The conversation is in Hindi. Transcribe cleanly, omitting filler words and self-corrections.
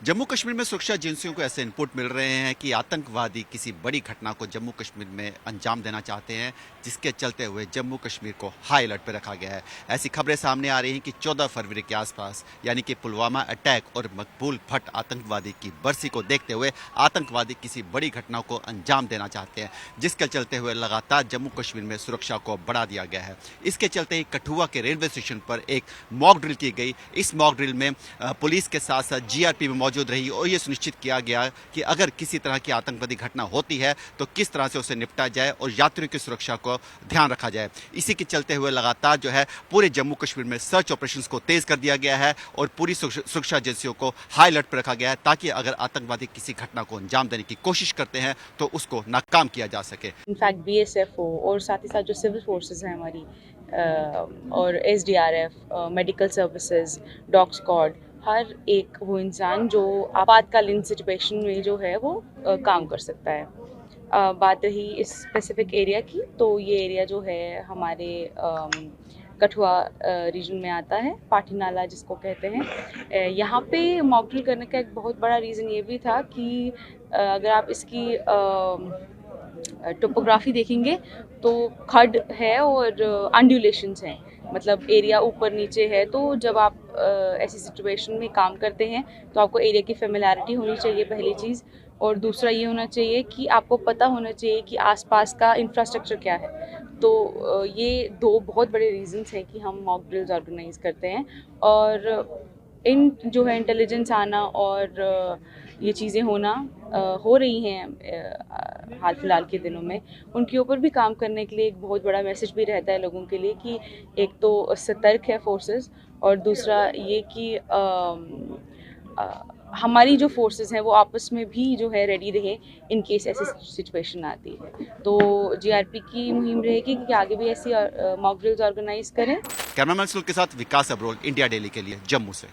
जम्मू कश्मीर में सुरक्षा एजेंसियों को ऐसे इनपुट मिल रहे हैं कि आतंकवादी किसी बड़ी घटना को जम्मू कश्मीर में अंजाम देना चाहते हैं, जिसके चलते हुए जम्मू कश्मीर को हाई अलर्ट पर रखा गया है। ऐसी खबरें सामने आ रही हैं कि 14 फरवरी के आसपास यानी कि पुलवामा अटैक और मकबूल भट्ट आतंकवादी की बरसी को देखते हुए आतंकवादी किसी बड़ी घटना को अंजाम देना चाहते हैं, जिसके चलते हुए लगातार जम्मू कश्मीर में सुरक्षा को बढ़ा दिया गया है। इसके चलते ही कठुआ के रेलवे स्टेशन पर एक मॉक ड्रिल की गई। इस मॉक ड्रिल में पुलिस के साथ साथ जीआरपी भी मौजूद रही और ये सुनिश्चित किया गया कि अगर किसी तरह की आतंकवादी घटना होती है तो किस तरह से उसे निपटा जाए और यात्रियों की सुरक्षा को ध्यान रखा जाए। इसी के चलते हुए लगातार जो है पूरे जम्मू कश्मीर में सर्च ऑपरेशंस को तेज कर दिया गया है और पूरी सुरक्षा एजेंसियों को हाई अलर्ट पर रखा गया है, ताकि अगर आतंकवादी किसी घटना को अंजाम देने की कोशिश करते हैं तो उसको नाकाम किया जा सके। इनफैक्ट बीएसएफ हो और साथ ही साथ जो सिविल फोर्सेस हैं हमारी और SDRF, medical services, dog squad, हर एक वो इंसान जो आपातकालीन सिचुएशन में जो है वो काम कर सकता है। बात रही इस स्पेसिफिक एरिया की, तो ये एरिया जो है हमारे कठुआ रीजन में आता है, पाठी नाला जिसको कहते हैं। यहाँ पे मॉक ड्रिल करने का एक बहुत बड़ा रीज़न ये भी था कि अगर आप इसकी टोपोग्राफी देखेंगे तो खड है और अंडुलेशंस हैं, मतलब एरिया ऊपर नीचे है। तो जब आप ऐसी सिचुएशन में काम करते हैं तो आपको एरिया की फेमिलियरिटी होनी चाहिए, पहली चीज़। और दूसरा ये होना चाहिए कि आपको पता होना चाहिए कि आसपास का इंफ्रास्ट्रक्चर क्या है। तो ये दो बहुत बड़े रीजंस हैं कि हम मॉक ड्रिल्स ऑर्गेनाइज करते हैं। और इन जो है इंटेलिजेंस आना और ये चीज़ें होना हो रही हैं हाल फिलहाल के दिनों में, उनके ऊपर भी काम करने के लिए एक बहुत बड़ा मैसेज भी रहता है लोगों के लिए कि एक तो सतर्क है फोर्सेस, और दूसरा ये कि हमारी जो फोर्सेस हैं वो आपस में भी जो है रेडी रहे इन केस ऐसी सिचुएशन आती है। तो जीआरपी की मुहिम रहेगी कि आगे भी ऐसी मॉक ड्रिल्स ऑर्गेनाइज करें। कैमरामैन सुल के साथ विकास अब्रोल, इंडिया डेली के लिए जम्मू से।